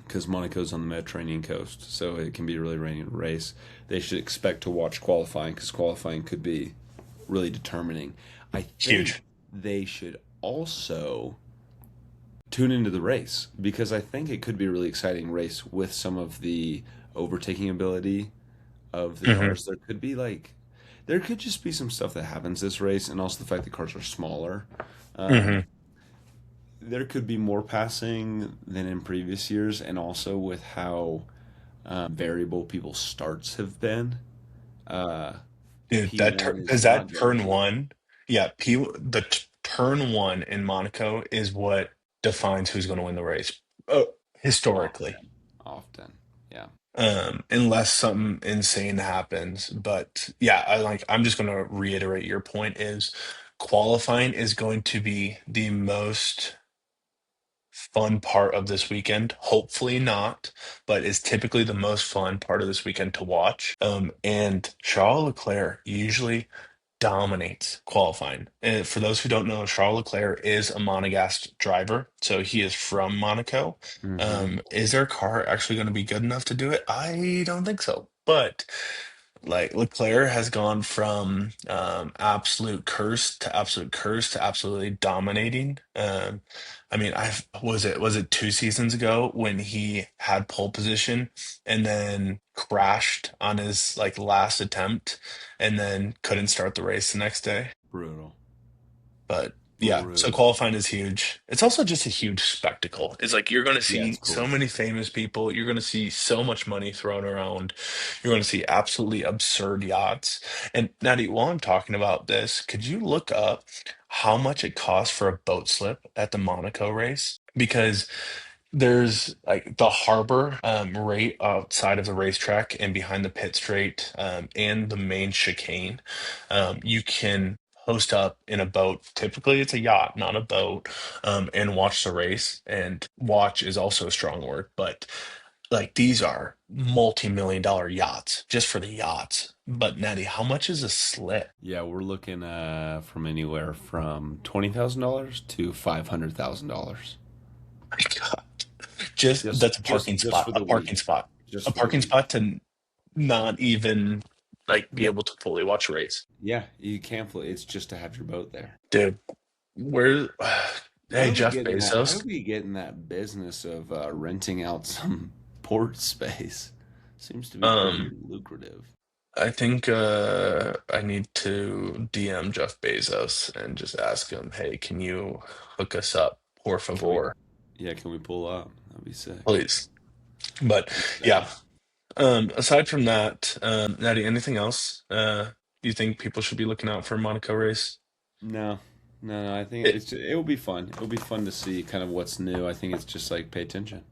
because Monaco's on the Mediterranean coast, so it can be a really rainy race. They should expect to watch qualifying because qualifying could be really determining. I think Huge. they should also tune into the race because I think it could be a really exciting race with some of the overtaking ability of the Hmm. cars. There could just be some stuff that happens this race, and also the fact that cars are smaller. Hmm. Um, there could be more passing than in previous years, and also with how variable people's starts have been. Uh, Dude, P1 is because not that turn guaranteed one, yeah, turn one in Monaco is what defines who's going to win the race. Oh, historically. often. Often, yeah. unless something insane happens. But yeah, I'm just going to reiterate your point is qualifying is going to be the most fun part of this weekend. Hopefully not, but it's typically the most fun part of this weekend to watch. And Charles Leclerc usually dominates qualifying. And for those who don't know, Charles Leclerc is a Monegasque driver, so he is from Monaco. Mm-hmm. Is their car actually going to be good enough to do it? I don't think so. But like Leclerc has gone from absolute curse to absolute curse to absolutely dominating. I mean, I was it 2 seasons ago when he had pole position and then crashed on his like last attempt and then couldn't start the race the next day. Brutal. But yeah, so Brutal. qualifying is huge. It's also just a huge spectacle. It's like you're going to Yeah, it's see so cool. many famous people. You're going to see so much money thrown around. You're going to see absolutely absurd yachts. And Natty, while I'm talking about this, could you look up how much it costs for a boat slip at the Monaco race? Because there's like the harbor right outside of the racetrack and behind the pit straight and the main chicane. You can host up in a boat. Typically, it's a yacht, not a boat, and watch the race. And watch is also a strong word, but like these are multi-million dollar yachts just for the yachts. But Natty, how much is a slip? Yeah, we're looking from anywhere from $20,000 to $500,000. My God. Just Just that's a parking just spot, for a the parking week. spot, Just a for the parking week. spot to not even like be Yeah. able to fully watch a race. Yeah, you can't fly. It's just to have your boat there. Dude, where How hey do we Jeff get in that? How do Bezos. we get in that business of renting out some port space? Seems to be pretty Um lucrative. I think I need to DM Jeff Bezos and just ask him, hey, can you hook us up, por Can we? favor, Yeah, can we pull up? That'd be sick. please? But Be yeah, sick. aside from that, Natty, anything else you think people should be looking out for Monaco race? No, no. I think It, it will be fun. It'll be fun to see kind of what's new. I think it's just like pay attention.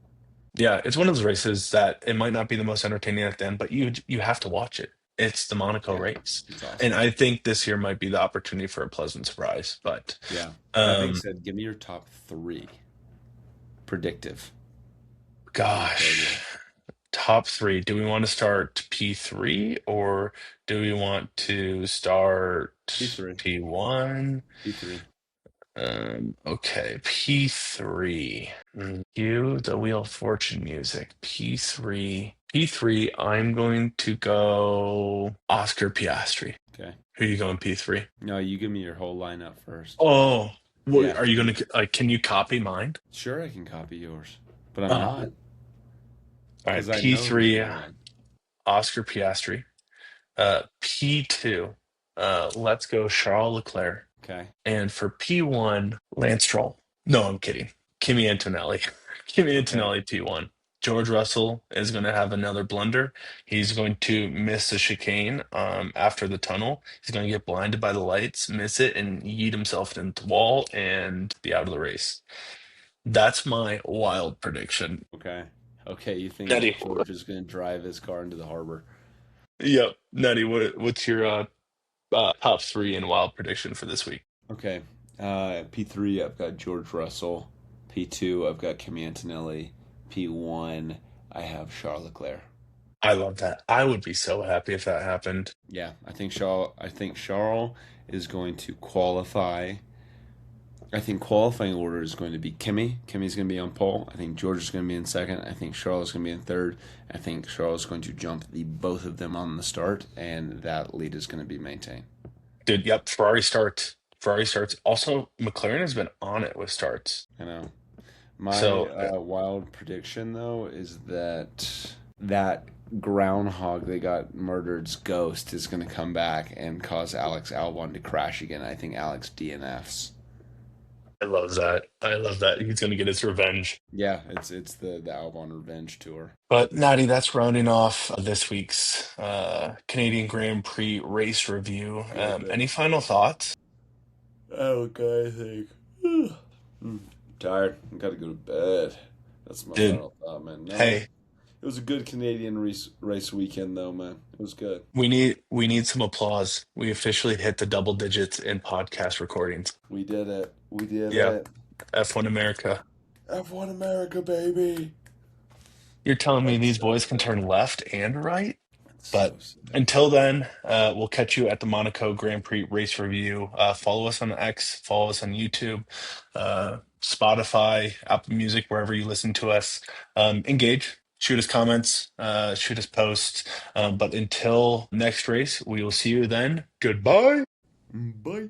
yeah, it's one of those races that it might not be the most entertaining at the end, but you have to watch it. It's the Monaco Yeah, race, it's and awesome. I think this year might be the opportunity for a pleasant surprise. But Yeah. That being um, said, give me your top three predictive on the gosh, podium. top three. Do we want to start P3 or do we want to start P3. P1? P3. Okay, P3. Cue the Wheel of Fortune music. P3. P3, I'm going to go Oscar Piastri. Okay. Who are you going P3? No, you give me your whole lineup first. Oh, what Yeah. are you going to like? Can you copy mine? Sure, I can copy yours, but I'm Uh, not all because right, I know who's P3, gonna win. Oscar Piastri. P2, let's go Charles Leclerc. Okay. And for P1, Lance Stroll. No, I'm kidding. Kimi Antonelli. Kimi Okay. Antonelli P1. George Russell is going to have another blunder. He's going to miss the chicane after the tunnel. He's going to get blinded by the lights, miss it, and yeet himself into the wall and be out of the race. That's my wild prediction. Okay. Okay. You think Nettie, George is gonna drive his car into the harbor? yep. Nettie, what's your top three and wild prediction for this week? Okay. P3, I've got George Russell. P2, I've got Kimi Antonelli. P1, I have Charles Leclerc. I love that. I would be so happy if that happened. Yeah, I think Charles. I think Charles is going to qualify. I think qualifying order is going to be Kimi. Kimi's going to be on pole. I think George is going to be in second. I think Charles is going to be in third. I think Charles is going to jump the both of them on the start, and that lead is going to be maintained. Dude, yep, Ferrari start. Ferrari starts. Also, McLaren has been on it with starts. I know. My So, wild prediction though is that groundhog that got murdered's ghost is going to come back and cause Alex Albon to crash again. I think Alex DNFs. I love that. I love that. He's going to get his revenge. Yeah, it's the Albon revenge tour. But, Natty, that's rounding off this week's Canadian Grand Prix race review. Good, good. Any final thoughts? Okay, I think. I'm tired. I gotta go to bed. That's my Dude, final thought, man. No, hey, It was a good Canadian race weekend, though, man. It was good. We need some applause. We officially hit the double digits in podcast recordings. We did it. We did Yeah, it. F1 America. F1 America, baby. You're telling me That's these so boys can sick. turn left and right? That's so But sick. until then, we'll catch you at the Monaco Grand Prix race review. Follow us on X, follow us on YouTube, Spotify, Apple Music, wherever you listen to us. Engage, shoot us comments, shoot us posts. But until next race, we will see you then. Goodbye. Bye.